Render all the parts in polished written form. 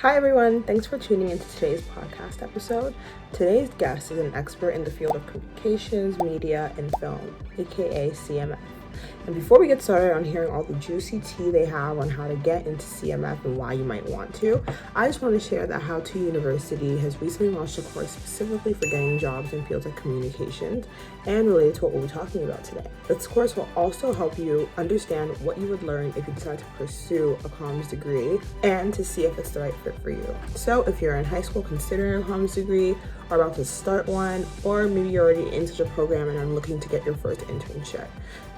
Hi everyone, thanks for tuning into today's podcast episode. Today's guest is an expert in the field of communications, media, and film, aka CMF. And before we get started on hearing all the juicy tea they have on how to get into CMF and why you might want to, I just want to share that How To University has recently launched a course specifically for getting jobs in fields like communications and related to what we'll be talking about today. This course will also help you understand what you would learn if you decide to pursue a comms degree and to see if it's the right fit for you. So if you're in high school considering a comms degree or about to start one, or maybe you're already in such a program and are looking to get your first internship,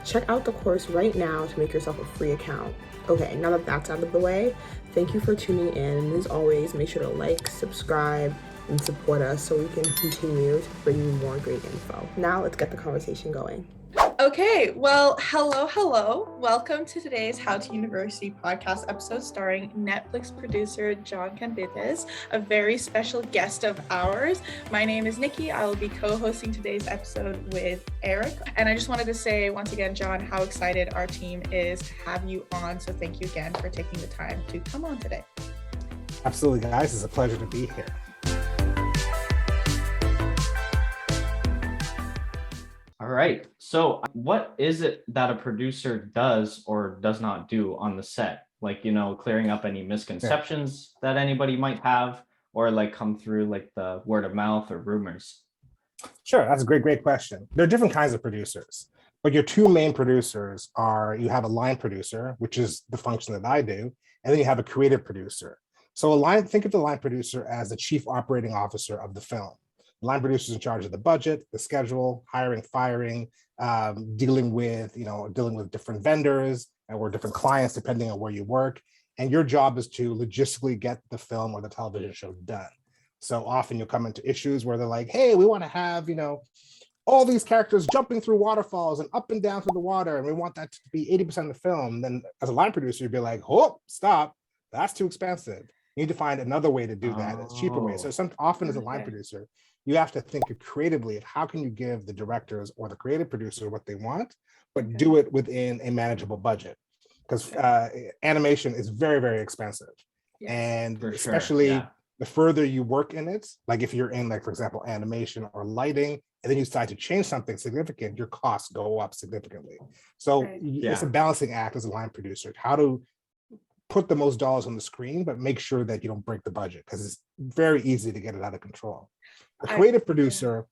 check out the course right now to make yourself a free account. Okay, now that that's out of the way, thank you for tuning in. And as always, make sure to like, subscribe, and support us so we can continue to bring you more great info. Now let's get the conversation going. Okay, well, hello. Welcome to today's How To University podcast episode starring Netflix producer John Kambites, a very special guest of ours. My name is Nikki. I will be co-hosting today's episode with Eric. And I just wanted to say once again, John, how excited our team is to have you on. So thank you again for taking the time to come on today. Absolutely, guys. It's a pleasure to be here. All right. So what is it that a producer does or does not do on the set? Like, clearing up any misconceptions that anybody might have, or like come through like the word of mouth or rumors? Sure. That's a great question. There are different kinds of producers, but your two main producers are, you have a line producer, which is the function that I do, and then you have a creative producer. So think of the line producer as the chief operating officer of the film. Line producers in charge of the budget, the schedule, hiring, firing, dealing with different vendors or different clients, depending on where you work. And your job is to logistically get the film or the television show done. So often you'll come into issues where they're like, hey, we want to have, all these characters jumping through waterfalls and up and down through the water, and we want that to be 80% of the film. Then as a line producer, you'd be like, oh, stop, that's too expensive. You need to find another way to do that. It's cheaper way. So often as a line producer, you have to think creatively of how can you give the directors or the creative producer what they want, but do it within a manageable budget. Because animation is very, very expensive. Yes, and especially the further you work in it, like if you're in, like, for example, animation or lighting, and then you decide to change something significant, your costs go up significantly. So it's a balancing act as a line producer, how to put the most dollars on the screen, but make sure that you don't break the budget, because it's very easy to get it out of control. A creative producer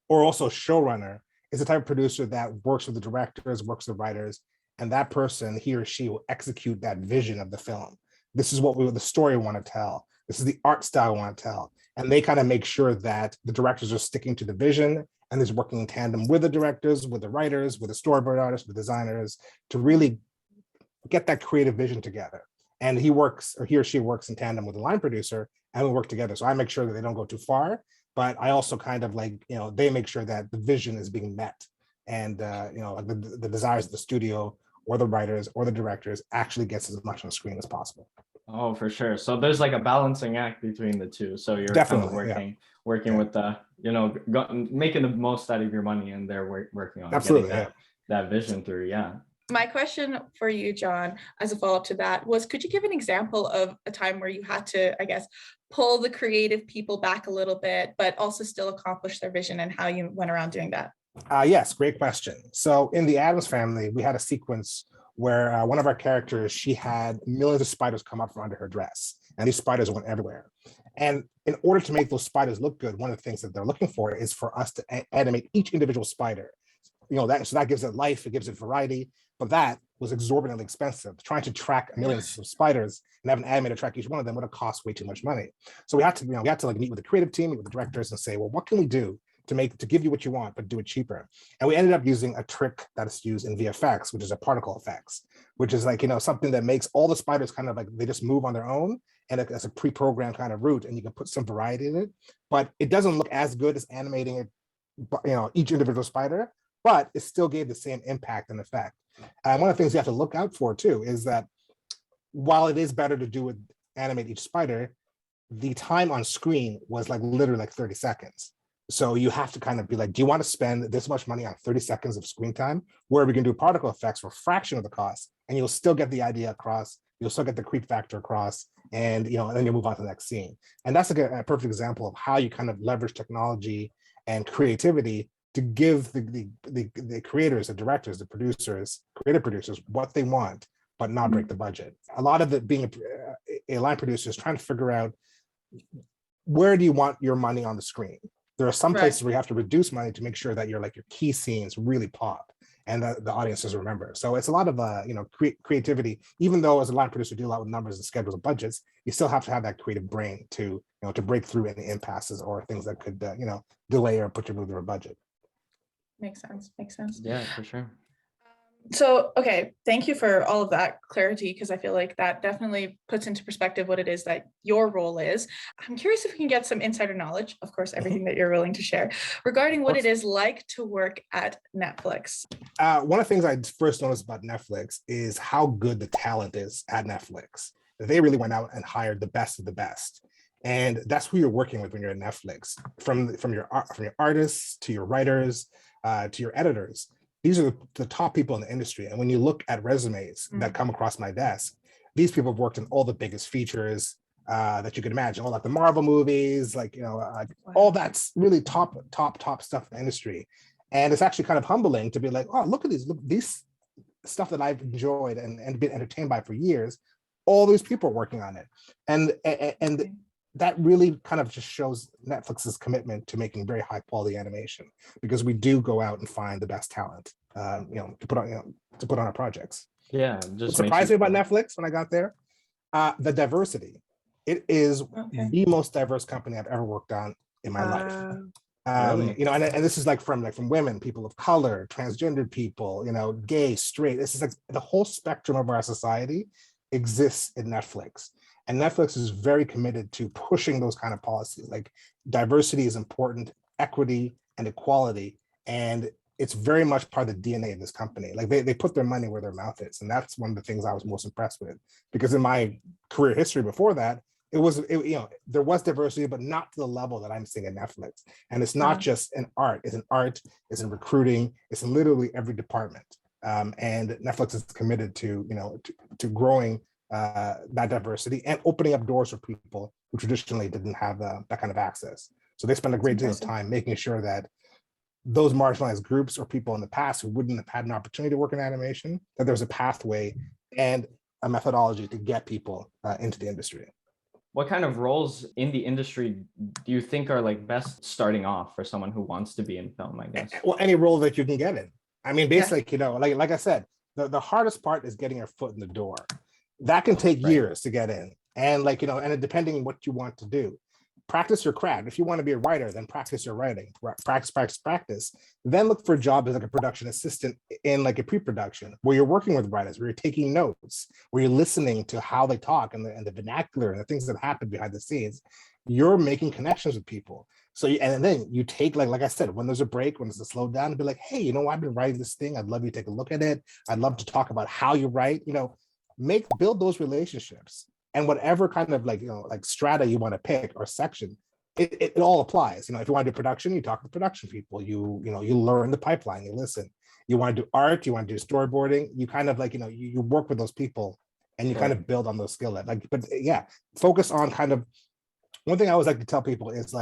or also showrunner is the type of producer that works with the directors, works with the writers, and that person, he or she, will execute that vision of the film. This is what the story we want to tell. This is the art style we want to tell. And they kind of make sure that the directors are sticking to the vision and is working in tandem with the directors, with the writers, with the storyboard artists, with designers, to really get that creative vision together. And he or she works in tandem with the line producer, and we work together. So I make sure that they don't go too far, but I also kind of they make sure that the vision is being met, and like the desires of the studio or the writers or the directors actually gets as much on the screen as possible. Oh, for sure. So there's like a balancing act between the two. So you're definitely kind of working with the, making the most out of your money, and they're working on absolutely getting that vision through. Yeah. My question for you, John, as a follow-up to that was, could you give an example of a time where you had to, I guess, pull the creative people back a little bit, but also still accomplish their vision, and how you went around doing that? Yes, great question. So in the Addams Family, we had a sequence where one of our characters, she had millions of spiders come up from under her dress, and these spiders went everywhere. And in order to make those spiders look good, one of the things that they're looking for is for us to animate each individual spider. So that gives it life, it gives it variety, but that was exorbitantly expensive. Trying to track millions of spiders and have an animator track each one of them would have cost way too much money. So we had to meet with the creative team, meet with the directors, and say, well, what can we do to give you what you want, but do it cheaper? And we ended up using a trick that is used in VFX, which is a particle effects, which is something that makes all the spiders kind of like, they just move on their own, and it's a pre-programmed kind of route, and you can put some variety in it, but it doesn't look as good as animating it, each individual spider, but it still gave the same impact and effect. And one of the things you have to look out for too is that while it is better to animate each spider, the time on screen was literally 30 seconds. So you have to kind of be like, do you want to spend this much money on 30 seconds of screen time, where we can do particle effects for a fraction of the cost, and you'll still get the idea across, you'll still get the creep factor across, and and then you move on to the next scene. And that's a perfect example of how you kind of leverage technology and creativity to give the creators, the directors, the producers, creative producers what they want, but not break the budget. A lot of it being a line producer is trying to figure out, where do you want your money on the screen? There are some places where you have to reduce money to make sure that your key scenes really pop and the audiences remember. So it's a lot of creativity. Even though as a line producer, you do a lot with numbers and schedules and budgets, you still have to have that creative brain to to break through any impasses or things that could delay or put your movie over budget. Makes sense. Yeah, for sure. So, okay, thank you for all of that clarity, because I feel like that definitely puts into perspective what it is that your role is. I'm curious if we can get some insider knowledge, of course, everything that you're willing to share, regarding what it is like to work at Netflix. One of the things I first noticed about Netflix is how good the talent is at Netflix. They really went out and hired the best of the best. And that's who you're working with when you're at Netflix, from your artists to your writers, to your editors. These are the top people in the industry. And when you look at resumes that come across my desk, these people have worked in all the biggest features that you could imagine, all like the Marvel movies, all that's really top stuff in the industry. And it's actually kind of humbling to be like, oh, look at these stuff that I've enjoyed and been entertained by for years. All these people are working on it. And that really kind of just shows Netflix's commitment to making very high quality animation, because we do go out and find the best talent, to put on our projects. Yeah, just what surprised me about Netflix when I got there, the diversity. It is the most diverse company I've ever worked on in my life. Really? And this is from women, people of color, transgendered people, gay, straight. This is like the whole spectrum of our society exists in Netflix. And Netflix is very committed to pushing those kind of policies. Like, diversity is important, equity and equality. And it's very much part of the DNA of this company. Like, they put their money where their mouth is. And that's one of the things I was most impressed with, because in my career history before that, there was diversity, but not to the level that I'm seeing at Netflix. And it's not just in art, it's in recruiting, it's in literally every department. And Netflix is committed to growing that diversity and opening up doors for people who traditionally didn't have that kind of access. So they spend a great deal of time making sure that those marginalized groups or people in the past who wouldn't have had an opportunity to work in animation, that there's a pathway and a methodology to get people into the industry. What kind of roles in the industry do you think are best starting off for someone who wants to be in film, I guess? Well, any role that you can get in. I mean, basically, like I said, the hardest part is getting your foot in the door. That can take years to get in. And and depending on what you want to do, practice your craft. If you want to be a writer, then practice your writing, practice. Then look for a job as a production assistant in a pre-production, where you're working with writers, where you're taking notes, where you're listening to how they talk and the vernacular and the things that happen behind the scenes. You're making connections with people. So, and then you take, like I said, when there's a break, when there's a slow down, be like, hey, I've been writing this thing. I'd love you to take a look at it. I'd love to talk about how you write, build those relationships. And whatever kind of strata you want to pick or section, it all applies. If you want to do production, you talk to production people, you learn the pipeline, you listen. You want to do art, you want to do storyboarding, you kind of you work with those people and you kind of build on those skill set. But yeah, focus on kind of, one thing I always like to tell people is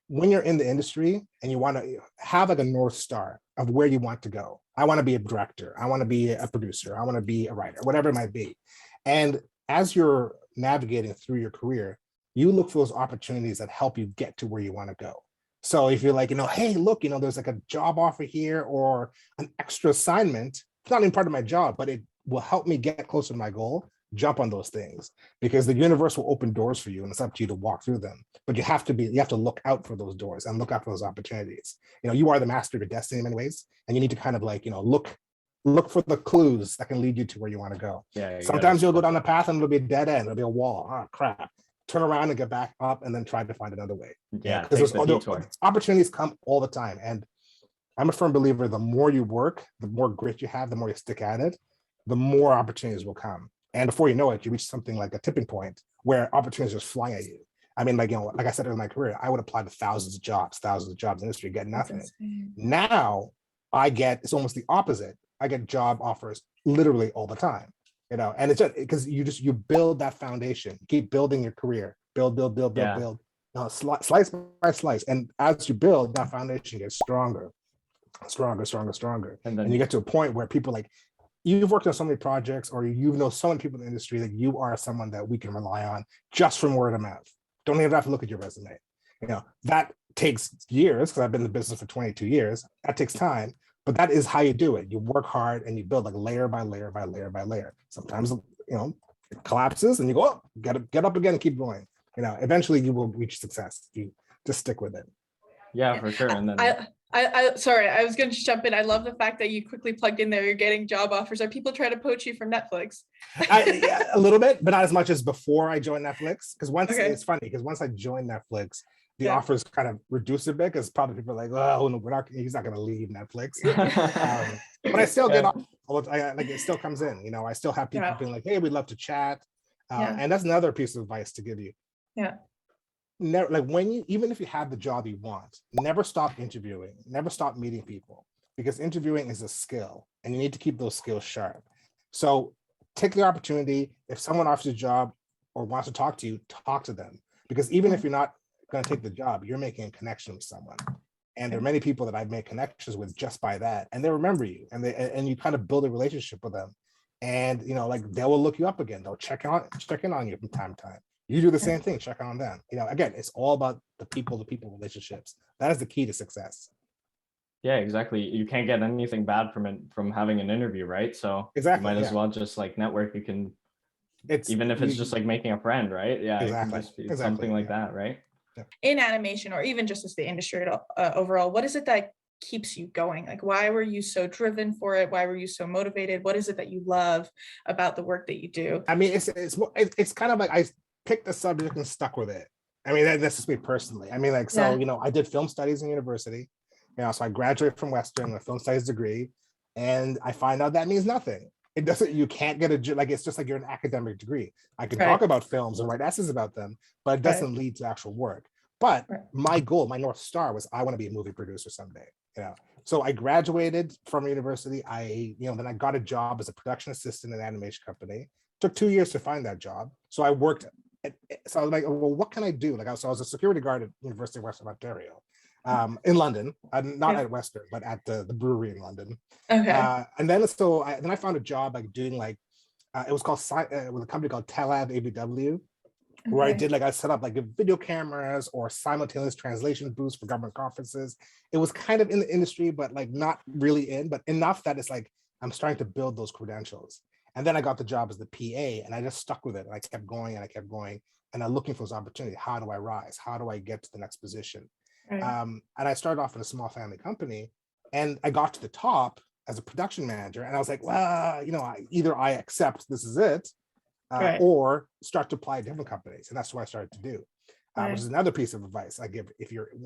when you're in the industry and you want to have a North Star of where you want to go. I want to be a director. I want to be a producer. I want to be a writer, whatever it might be. And as you're navigating through your career, you look for those opportunities that help you get to where you want to go. So if you're hey, look, there's a job offer here or an extra assignment, it's not even part of my job, but it will help me get closer to my goal, jump on those things, because the universe will open doors for you and it's up to you to walk through them. But you have to look out for those doors and look out for those opportunities. You are the master of your destiny in many ways, and you need to kind of look for the clues that can lead you to where you want to go. Sometimes you'll go down a path and it'll be a dead end, it'll be a wall. Oh crap. Turn around and get back up and then try to find another way. Because opportunities come all the time. And I'm a firm believer, the more you work, the more grit you have, the more you stick at it, the more opportunities will come. And before you know it, you reach something like a tipping point where opportunities just fly at you. I mean, like I said in my career, I would apply to thousands of jobs in the industry, get nothing. Now it's almost the opposite. I get job offers literally all the time. And it's just because you build that foundation, keep building your career, build, slice by slice. And as you build, that foundation gets stronger. And then you get to a point where people like, you've worked on so many projects, or you know so many people in the industry that you are someone that we can rely on just from word of mouth. Don't even have to look at your resume. That takes years, because I've been in the business for 22 years. That takes time, but that is how you do it. You work hard and you build like layer by layer by layer by layer. Sometimes, it collapses and you go, get up again and keep going. Eventually you will reach success. You just stick with it. Yeah, for sure. And then sorry, I was going to jump in. I love the fact that you quickly plugged in there. You're getting job offers. Are people trying to poach you from Netflix? A little bit, but not as much as before I joined Netflix. Because it's funny, because once I joined Netflix, the offers kind of reduced a bit, because probably people are like, oh, no, he's not going to leave Netflix. But I still get it still comes in. I still have people being like, hey, we'd love to chat. And that's another piece of advice to give you. Yeah. Never, like even if you have the job you want, never stop interviewing, never stop meeting people, because interviewing is a skill and you need to keep those skills sharp. So take the opportunity. If someone offers a job or wants to talk to you, talk to them, because even if you're not going to take the job, you're making a connection with someone. And there are many people that I've made connections with just by that, and they remember you, and you kind of build a relationship with them, and they will look you up again. They'll check in on you from time to time. You do the same thing, check on them. Again, it's all about the people relationships. That is the key to success. Yeah, exactly. You can't get anything bad from having an interview, right? So exactly, you might as well just like network. You can, even if it's just like making a friend, right? Yeah, exactly. It can just be something like that, right? In animation, or even just as the industry overall, what is it that keeps you going? Like, why were you so driven for it? Why were you so motivated? What is it that you love about the work that you do? I mean, it's kind of like I picked the subject and stuck with it. I mean, that's just me personally. I mean, I did film studies in university. So I graduated from Western with a film studies degree, and I find out that means nothing. It doesn't. You can't get it's just like you're an academic degree. I can talk about films and write essays about them, but it doesn't lead to actual work. But my goal, my North Star was I want to be a movie producer someday. So I graduated from university. Then I got a job as a production assistant in an animation company. Took 2 years to find that job. So I worked. So I was like, well, what can I do? I was a security guard at University of Western Ontario, in London, not at Western, but at the brewery in London. Okay. And then I found a job doing it was called with a company called Telab ABW, where I set up video cameras or simultaneous translation booths for government conferences. It was kind of in the industry, but not really but enough that it's I'm starting to build those credentials. And then I got the job as the PA, and I just stuck with it. And I kept going and I'm looking for those opportunities. How do I rise? How do I get to the next position? And I started off in a small family company, and I got to the top as a production manager. And I was like, well, either I accept this is it, or start to apply at different companies. And that's what I started to do, which is another piece of advice I give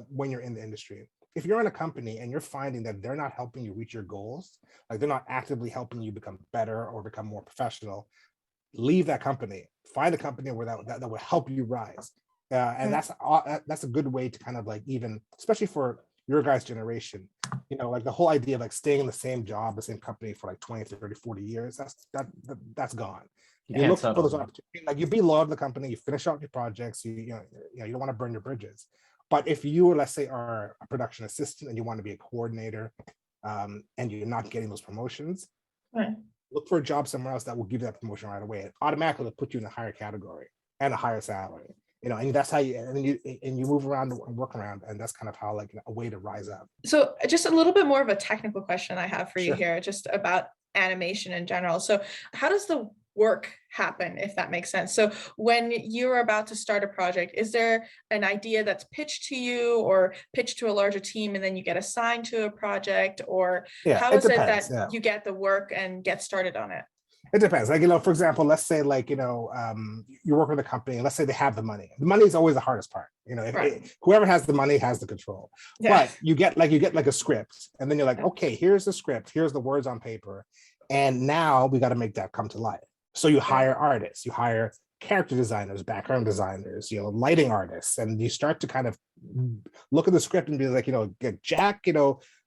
when you're in the industry. If you're in a company and you're finding that they're not helping you reach your goals, they're not actively helping you become better or become more professional, leave that company. Find a company where that will help you rise. And that's a good way to kind of even, especially for your guys' generation, the whole idea of staying in the same job, the same company for 20, 30, 40 years, that's gone. You look for those opportunities, you be loyal to the company, you finish out your projects, you don't want to burn your bridges. But if you, let's say, are a production assistant and you want to be a coordinator, and you're not getting those promotions, look for a job somewhere else that will give you that promotion right away. It automatically will put you in a higher category and a higher salary. And that's how you move around and work around, and that's kind of how a way to rise up. So just a little bit more of a technical question I have for you here, just about animation in general. So how does the work happen, if that makes sense? So when you're about to start a project, is there an idea that's pitched to you or pitched to a larger team, and then you get assigned to a project, or how is it that you get the work and get started on it? It depends. For example, let's say you work with a company, and let's say they have the money. The money is always the hardest part. Whoever has the money has the control. But you get a script, and then you're like, okay, here's the script, here's the words on paper, and now we got to make that come to life. So you hire artists, you hire character designers, background designers, lighting artists, and you start to kind of look at the script and be like, Jack,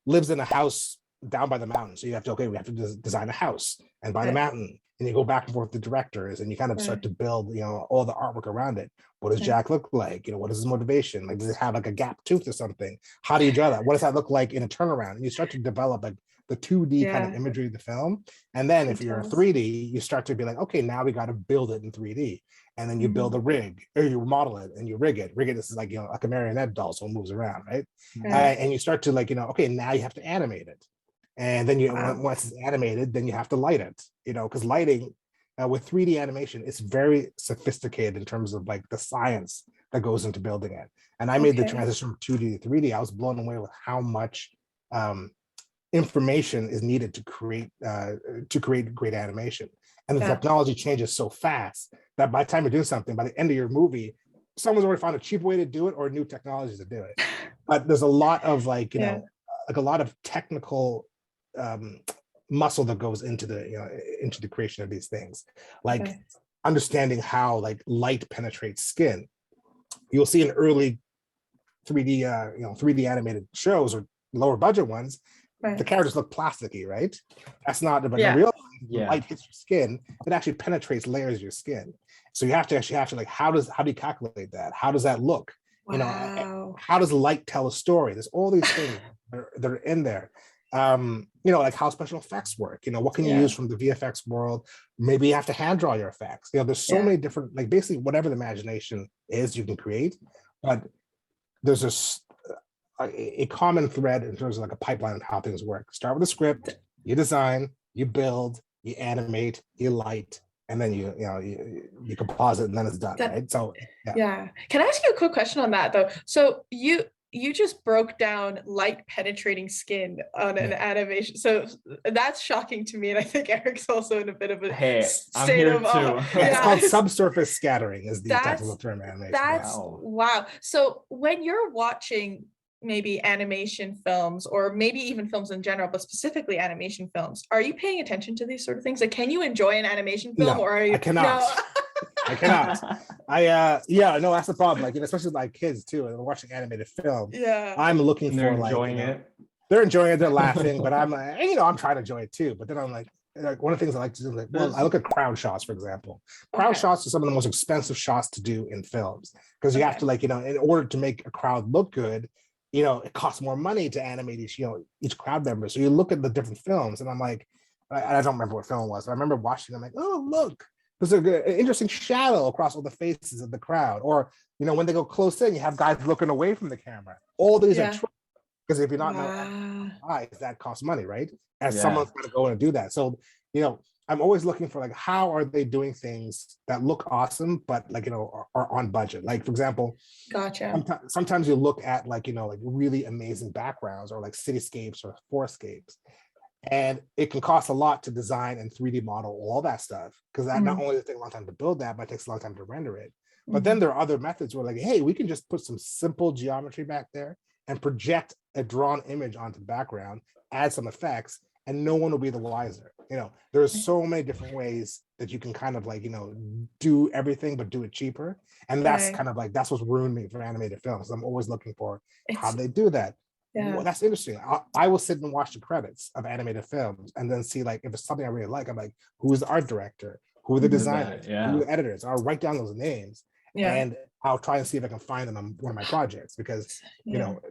lives in a house down by the mountain. So you have to, we have to design a house and by the mountain, and you go back and forth with the directors, and you kind of start to build, all the artwork around it. What does Jack look like? What is his motivation? Like, does it have like a gap tooth or something? How do you draw that? What does that look like in a turnaround? And you start to develop like the 2D kind of imagery of the film. And then if you're 3D, you start to be like, okay, now we got to build it in 3D. And then you build a rig, or you model it and you rig it. This is like, like a marionette doll, so it moves around, right? And you start to like, okay, now you have to animate it. And then once it's animated, then you have to light it, because lighting with 3D animation, it's very sophisticated in terms of like the science that goes into building it. And I made the transition from 2D to 3D. I was blown away with how much information is needed to create great animation. And the technology changes so fast that by the time you're doing something, by the end of your movie, someone's already found a cheap way to do it or new technologies to do it. But there's a lot of like, like a lot of technical muscle that goes into the creation of these things, like understanding how like light penetrates skin. You'll see in early 3D 3D animated shows or lower budget ones, the characters look plasticky, right? That's not, but in real life, when light hits your skin, it actually penetrates layers of your skin. So you have to like, how do you calculate that? How does that look? How does light tell a story? There's all these things that are in there. Like how special effects work, what can you use from the VFX world? Maybe you have to hand draw your effects. There's so many different, like basically whatever the imagination is, you can create, but there's a common thread in terms of like a pipeline of how things work. Start with a script, you design, you build, you animate, you light, and then you composite, and then it's done, right? So Can I ask you a quick question on that though? So you just broke down light penetrating skin on an animation. So that's shocking to me. And I think Eric's also in a bit of a state of it's called subsurface scattering is the technical term animation. That's wow. So when you're watching maybe animation films, or maybe even films in general, but specifically animation films, are you paying attention to these sort of things? Like, can you enjoy an animation film? No, or are you? I cannot. No. I cannot. No, that's the problem. Like, especially like kids too, and watching animated film. I'm looking for like, enjoying it. They're enjoying it, they're laughing, but I'm like, I'm trying to enjoy it too. But then I'm like one of the things I like to do, like, I look at crowd shots, for example. Crowd shots are some of the most expensive shots to do in films, because you have to like, in order to make a crowd look good, it costs more money to animate each crowd member. So you look at the different films, and I'm like, I don't remember what film it was, but I remember watching. I'm like, oh look, there's an interesting shadow across all the faces of the crowd. Or when they go close in, you have guys looking away from the camera. All these are tricks, because if you're not know eyes, that costs money, right? And someone's got to go in and do that. So I'm always looking for like, how are they doing things that look awesome, but like, are on budget. Like, for example, sometimes you look at like, like really amazing backgrounds, or like cityscapes or forescapes. And it can cost a lot to design and 3D model all that stuff, because that not only does it take a long time to build that, but it takes a long time to render it. But then there are other methods where like, hey, we can just put some simple geometry back there and project a drawn image onto the background, add some effects, and no one will be the wiser. There's so many different ways that you can kind of like, do everything, but do it cheaper. And that's kind of like, that's what's ruined me for animated films. I'm always looking for how they do that. Well, that's interesting. I will sit and watch the credits of animated films, and then see like, if it's something I really like, I'm like, who's the art director? Who are the designers? Who are the editors? I'll write down those names, and I'll try and see if I can find them on one of my projects, because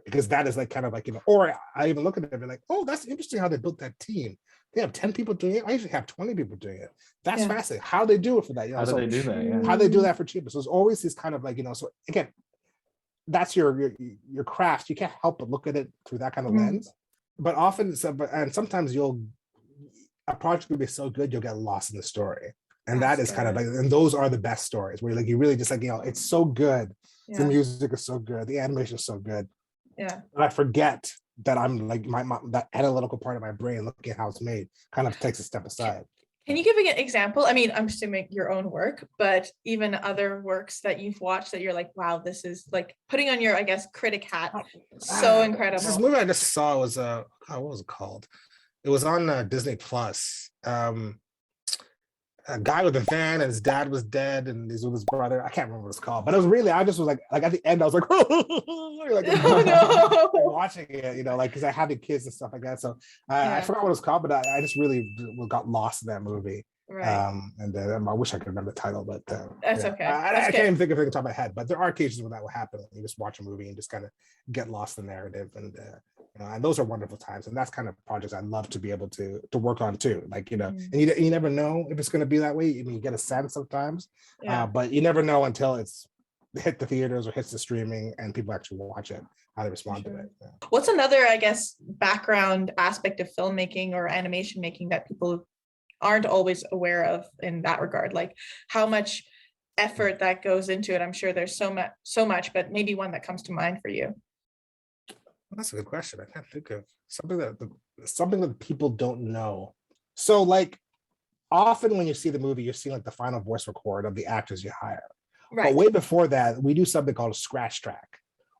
because that is like kind of like, or I even look at it and be like, oh, that's interesting how they built that team. They have 10 people doing it. I usually have 20 people doing it. That's fascinating. How they do it for that? How do they do that? How they do that for cheaper? So it's always this kind of like, so again, that's your craft. You can't help but look at it through that kind of lens. But often, and sometimes a project will be so good, you'll get lost in the story. And that is kind of like, and those are the best stories, where like, you really just like, it's so good. The music is so good. The animation is so good. But I forget that I'm like, that analytical part of my brain looking at how it's made kind of takes a step aside. Can you give an example? I mean, I'm assuming your own work, but even other works that you've watched that you're like, wow, this is like putting on your, I guess, critic hat. So incredible. This movie I just saw was what was it called? It was on Disney Plus. A guy with a van, and his dad was dead, and he's with his brother. I can't remember what it's called, but it was really, I just was like at the end, I was like, watching it, like, because I had the kids and stuff like that. So I forgot what it was called, but I just really got lost in that movie. Right. And I wish I could remember the title, but That's yeah. okay. I can't even think of it off the top of my head. But there are occasions where that will happen. You just watch a movie and just kind of get lost in the narrative, and and those are wonderful times. And that's kind of projects I love to be able to work on too. Like and you never know if it's going to be that way. I mean, you get a sense sometimes, but you never know until it's hit the theaters or hits the streaming and people actually watch it, how they respond to it. Yeah. What's another, I guess, background aspect of filmmaking or animation making that people aren't always aware of in that regard? Like how much effort that goes into it? I'm sure there's so much, but maybe one that comes to mind for you. Well, that's a good question. I can't think of something that people don't know. So like often when you see the movie, you're seeing like the final voice record of the actors you hire. Right. But way before that, we do something called a scratch track,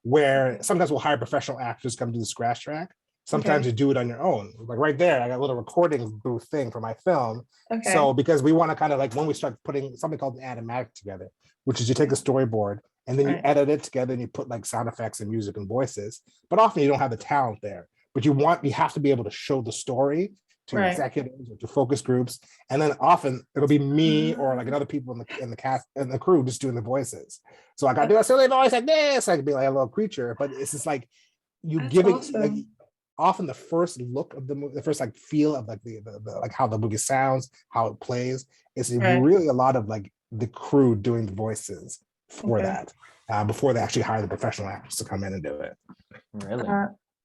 where sometimes we'll hire professional actors to come do the scratch track. Sometimes you do it on your own. Like right there, I got a little recording booth thing for my film. Okay. So because we want to kind of like when we start putting something called an Addam together, which is you take a storyboard and then you edit it together and you put like sound effects and music and voices. But often you don't have the talent there. But you have to be able to show the story to executives or to focus groups, and then often it'll be me or like another people in the cast and the crew just doing the voices. So I got to do a silly voice like this. I could be like a little creature, but it's just like like often the first look of the movie, the first like feel of like the like how the movie sounds, how it plays, is really a lot of like the crew doing the voices for that before they actually hire the professional actors to come in and do it. Really?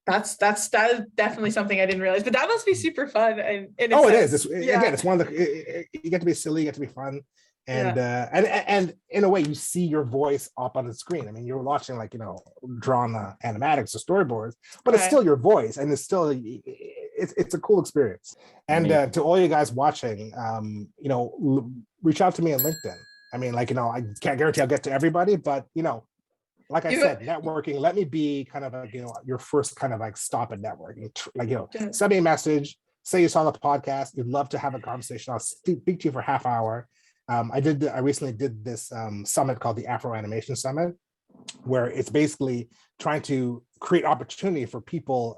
That is definitely something I didn't realize, but that must be super fun. And it is. Again, it's one of the. You get to be silly, you get to be fun, and in a way, you see your voice up on the screen. I mean, you're watching like drawn animatics or storyboards, but it's still your voice, and it's still it's a cool experience. And to all you guys watching, reach out to me on LinkedIn. I mean, like I can't guarantee I'll get to everybody, but like I said, networking, let me be kind of like, your first kind of like stop at networking. Like, send me a message, say you saw the podcast, you'd love to have a conversation. I'll speak to you for a half hour. I recently did this summit called the Afro Animation Summit, where it's basically trying to create opportunity for people,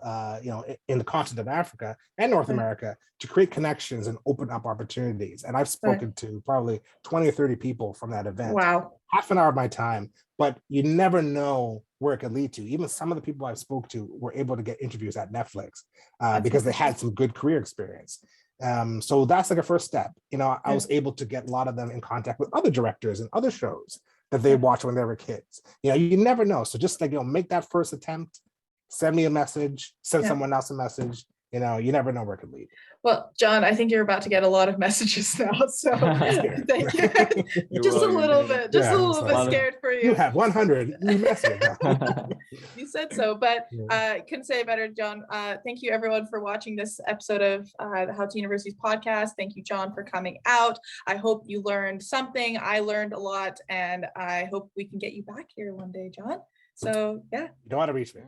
in the continent of Africa and North America to create connections and open up opportunities. And I've spoken to probably 20 or 30 people from that event. Wow. Half an hour of my time, but you never know where it could lead to. Even some of the people I've spoke to were able to get interviews at Netflix because they had some good career experience. So that's like a first step. I was able to get a lot of them in contact with other directors and other shows that they watched when they were kids. You never know. So just like, make that first attempt, send me a message, send someone else a message. You never know where it could lead. Well, John, I think you're about to get a lot of messages now. So thank you. Just a little bit scared for you. You have 100 new messages. You said so, but couldn't say it better, John. Thank you everyone for watching this episode of the How to University's podcast. Thank you, John, for coming out. I hope you learned something. I learned a lot, and I hope we can get you back here one day, John. So yeah. You know how to reach me.